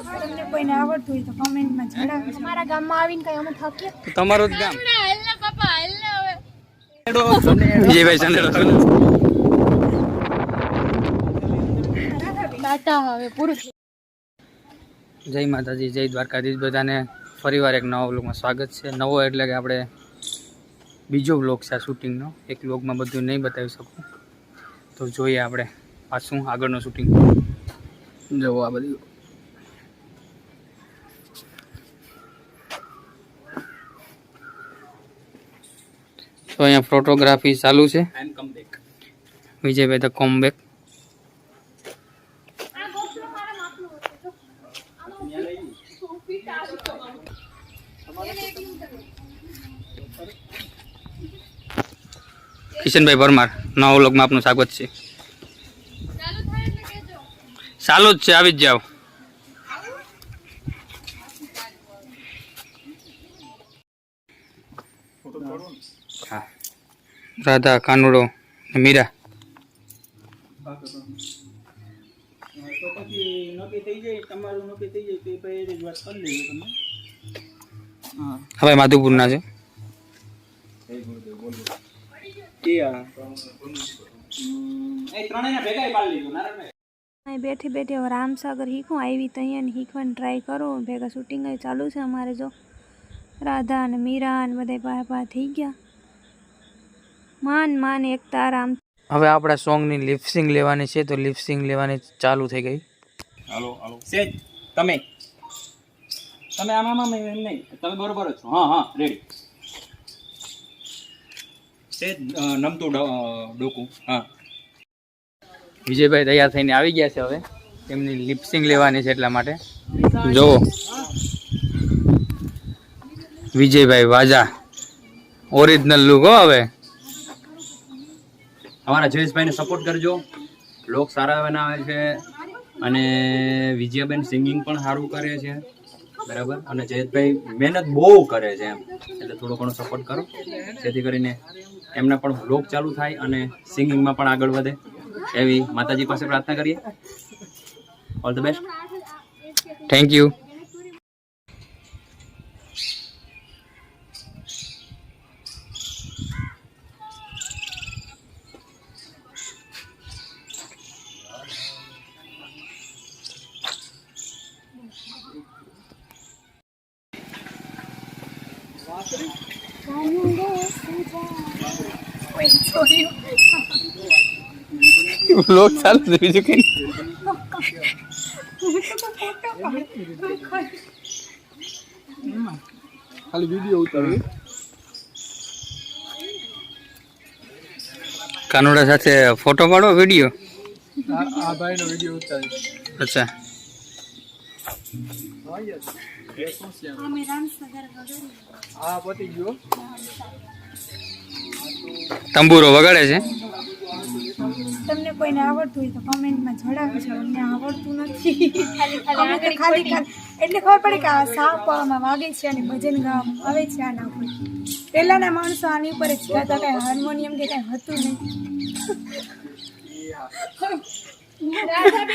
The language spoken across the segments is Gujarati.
તમને કોઈને આવડતું હોય તો કમેન્ટમાં જણાવજો. મારા ગામમાં આવીને કઈ અમે થાકીએ તો તમારું જ ગામ હાલને પાપા હાલને હવે વિજયભાઈ સનેડો ટાટા હવે પૂરું. જય માતાજી, જય દ્વારકાધીશ. બધાને ફરીવાર એક નવા વ્લોગમાં સ્વાગત છે. નવો એટલે કે આપણે બીજો વ્લોગ છે આ શૂટિંગનો. એક વ્લોગમાં બધું નહીં બતાવી શકું, તો જોઈએ આપણે પાછું આગળનું શૂટિંગ. જુઓ આ બધું તો અહીંયા ફોટોગ્રાફી ચાલુ છે. વિજયભાઈ ધ કોમબેક. કિશનભાઈ પરમાર, નવા વ્લોગમાં આપનું સ્વાગત છે. ચાલુ જ છે, આવી જ જાઓ. હા, રાધા, કાનુડો, મીરા. હવે માધુપુર ના છે. બેઠી બેઠી હવે રામસાગર શીખું આવી તો અહીંયા શીખવાની ટ્રાય કરું. ભેગા શૂટિંગ ચાલુ છે અમારે. જો રાધા અને મીરા અને બધા પા થઈ ગયા. માન એક તારા. હવે આપણા સોંગની લિપસિંગ લેવાની છે, તો લિપસિંગ લેવાની ચાલુ થઈ ગઈ. હાલો હાલો સેજ તમે આમાં એમ નહીં, તમે બરોબર જ છો. હા રેડી. સેજ નમતું ડોકું. હા, વિજયભાઈ તૈયાર થઈને આવી ગયા છે. હવે એમની લિપસિંગ લેવાની છે, એટલા માટે જુઓ વિજયભાઈ વાજા ઓરિજિનલ લુક. હો હવે અમારા જયેશભાઈને સપોર્ટ કરજો. લોક સારા બનાવે છે અને વિજયાબેન સિંગિંગ પણ સારું કરે છે, બરાબર. અને જયેશભાઈ મહેનત બહુ કરે છે એમ, એટલે થોડો ઘણો સપોર્ટ કરો, જેથી કરીને એમના પણ વ્લોગ ચાલુ થાય અને સિંગિંગમાં પણ આગળ વધે, એવી માતાજી પાસે પ્રાર્થના કરીએ. All the best. Thank you. Vlog ચાલુ છે, બીજું કઈ ખાલી વિડીયો ઉતારી. કાનુડા સાથે ફોટો પાડો, વિડીયો. આ ભાઈનો વિડીયો ઉતારી. અચ્છા, આ પતી ગયો. તંબુરો વગાડે છે. તમને કોઈને આવડતું હોય તો કમેન્ટમાં જણાવજો. અમને આવડતું નથી. અમે તો ખાલી એટલે ખબર પડે કે આ સાપ આમાં વાગે છે અને ભજન ગાવામાં આવે છે આના ઉપર. પહેલાના માણસો આની ઉપર જ ગાતા, કાંઈ હાર્મોનિયમ કે કાંઈ હતું નહીં. રાધા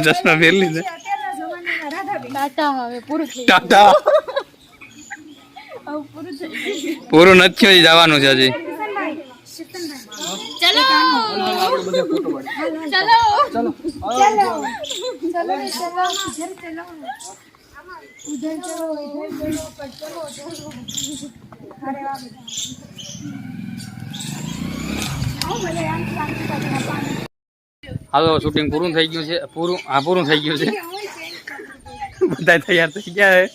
ચશ્મા પહેરી લીધા. અત્યારના જમાનામાં રાધાબેન. ટાટા હવે પૂરું થઈ ટાટા. ગયું. પૂરું થઈ ગયું. પૂરું નથી થયું, જવાનું છે હજી. ચલો બધા ફોટો પાડી. ચલો ચલો चलो चलो चलो इधर चलो उधर चलो पर चलो अरे वाह आओ भले आम शांति करना पानी. હાલો, શૂટિંગ પૂરું થઈ ગયું છે. પૂરું થઈ ગયું છે. બધા તૈયાર થઈ ગયા છે.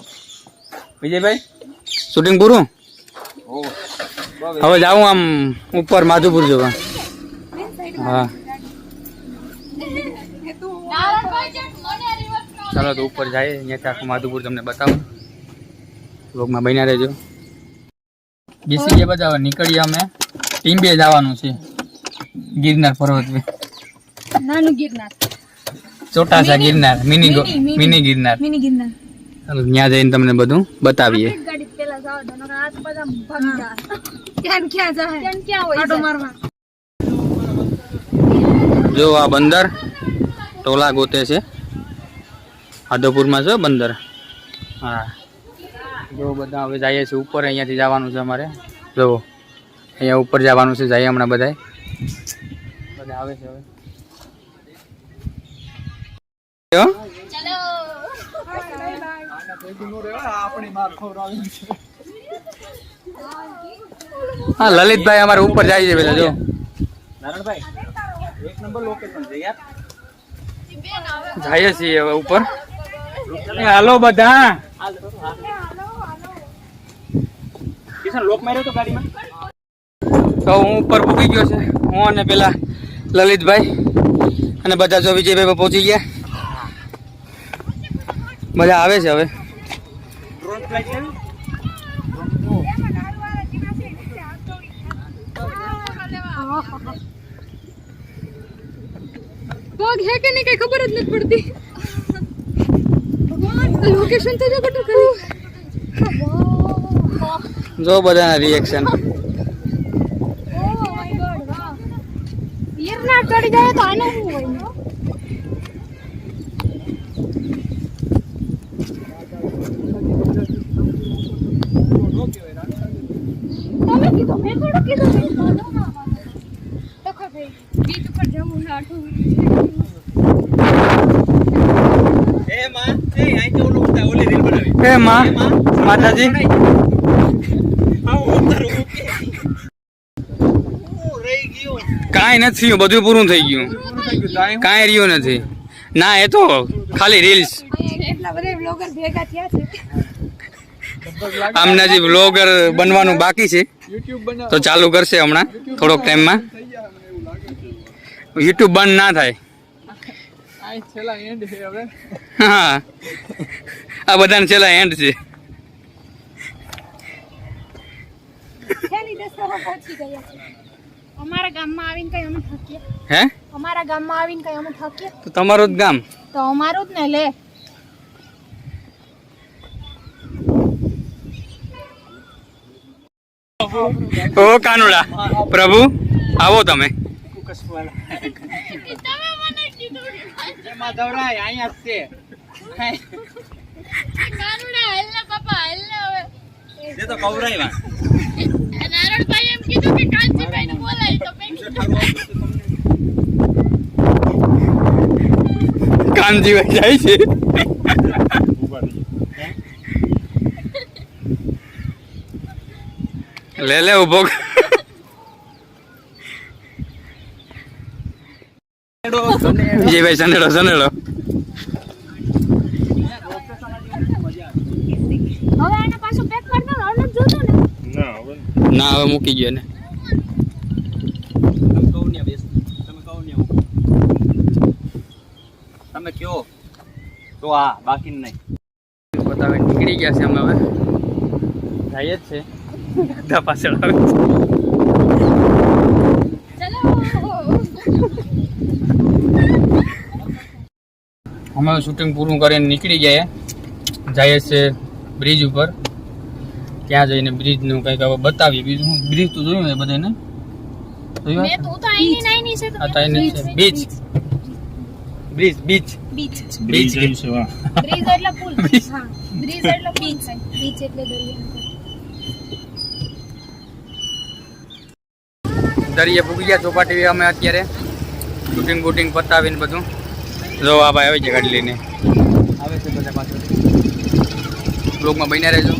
વિજયભાઈ, શૂટિંગ પૂરું. હવે જાઉં આમ ઉપર માધુપુર જોવા. હા, ચાલો તો ઉપર જાય. અહીંયાથી આખું માધુપુર તમને બતાવું. વ્લોગમાં બન્યા રહેજો. બીસી બતાવો. નીકળીએ અમે ટીમ્બે જવાનું છે, ગિરનાર પર્વત. નાનું ગિરનાર, ચોટાસા ગિરનાર, મિની ગિરનાર. મિની ગિરનાર. ચાલો ત્યાં જઈને તમને બધું બતાવીએ. ગાડી પેલા જાવ દો નકર આ બધા ભાગી જા. ક્યાં જાય? ક્યાં હોય? આટો મારવા. જો આ બંદર ટોલા ગોતે છે. આદોપુરમાં છે બંદર. હા જો બધા હવે જઈએ છીએ ઉપર. અહીંયાથી જવાનું છે અમારે. જો અહીંયા ઉપર જવાનું છે. જઈએ હમણાં બધા આવે છે હવે. હા લલિતભાઈ અમારે ઉપર જાય છે પેલા. જો નારણભાઈ એક નંબર લોકેશન છે યાર. જઈએ છીએ હવે ઉપર. હાલો બધા. કિશન લોક માર્યો તો ગાડીમાં. તો હું ઉપર પૂકી ગયો છે. હું અને પેલા લલિતભાઈ અને બધા જો વિજયભાઈ પહોંચી ગયા. મજા આવે છે હવે. ડ્રોન ફ્લાઇટ આવી. પગ હે કે નહીં કઈ ખબર જ નથી પડતી. લોકેશન તો જો કટુ કરી. જો બધાના રિએક્શન. યરના ચડી જાય તો આનો શું હોય? તમે કીધું મેં થોડું કીધું. તો ભાઈ બીચ ઉપર જવું નાઠું. એ માં એ આઈ તો ઓલી રીલ બનાવી. હે માં માતાજી. આવું ઉતારું ઓકે. રહી ગયો. કાંઈ નથી થયું. બધું પૂરું થઈ ગયું. કાંઈ રહ્યું નથી. ના એ તો ખાલી રીલ્સ. એટલા બધા બ્લોગર ભેગા થયા છે. આમના જે બ્લોગર બનવાનું બાકી છે તો ચાલુ કરશે હમણાં થોડોક ટાઈમમાં. યુટ્યુબ બંધ ના થાય. હા આ બધાને છેલ્લા એન્ડ છે. છેલ્લી દસમાં પહોંચી ગયા છે. અમારા ગામમાં આવીને કઈ અમે થકીએ. હે અમારા ગામમાં આવીને કઈ અમે થકીએ તો તમારું જ ગામ. તો અમારું જ ને લે. ઓ કાનુડા પ્રભુ આવો તમે. એમાં દવડાય અહીંયા જ છે. કાનુડા હાલ ને પાપા હાલ ને હવે. એ તો કવરાયવા. નારણભાઈ એમ કીધું કે કાંચીભાઈ ને બોલાય તો મેં કાનજીભાઈ જાય છે. લે લે ઉભો. વિજયભાઈ સનેડો સનેડો. હવે આને પાછું પેક કરી દો. હવે જોતો ને ના હવે મૂકી ગયો ને. તમે કહો ને બેસ. તમે કહો ને તમે કયો તો આ બાકી નહીં. બતાવે નીકળી ગયા છે અમે હવે. જાય જ છે. બધા પાછળ આવે છે. અમે શૂટિંગ પૂરું કરીને નીકળી ગયા. જાય છે બ્રિજ ઉપર. ત્યાં જઈને બ્રિજનું કંઈક હવે બતાવીએ. બીજું હું બ્રિજ તો જોયું ને બધાને. જોયું મેં તો આઈની નાઈની છે તો આ તાઈને છે beach. Bridge beach beach bridge bridge એટલે પુલ. હા બ્રિજ એટલે બીચ. બીચ એટલે દરિયા. દરિયે પૂગી ગયા ચોપાટી અમે અત્યારે. શૂટિંગ બૂટિંગ પતાવીને બધું. જો આ ભાઈ આવે છે ગાડી લઈને. આવે છે બધા પાછળ. બ્લોગમાં બન્યા રહેજો.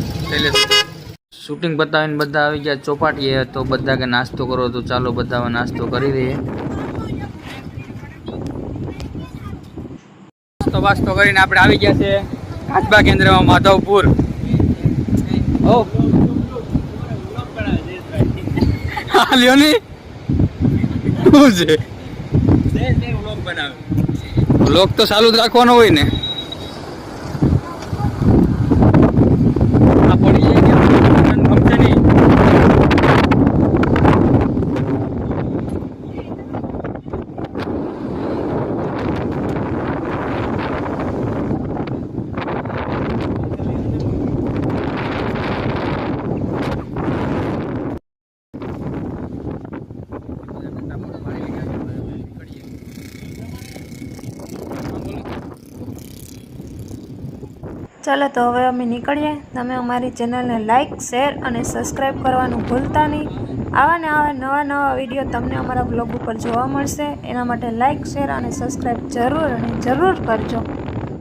શૂટિંગ પતાવીને બધા આવી ગયા ચોપાટીએ. તો બધા કે નાસ્તો કરો તો ચાલો બધા નાસ્તો કરી દઈએ. નાસ્તો વાસ્તો કરીને આપણે આવી ગયા છે કાચબા કેન્દ્રમાં માધવપુર. ઓ હા લ્યો ને શું છે. વ્લોગ તો ચાલુ જ રાખવાનો હોય ને. આ પડી જાય કે ગમશે નહીં. ચાલો તો હવે અમે નીકળીએ. તમે અમારી ચેનલને લાઇક, શેર અને સબસ્ક્રાઈબ કરવાનું ભૂલતા નહીં. આવા ને આવા નવા વિડીયો તમને અમારા બ્લોગ ઉપર જોવા મળશે. એના માટે લાઇક, શેર અને સબસ્ક્રાઈબ જરૂર અને જરૂર કરજો.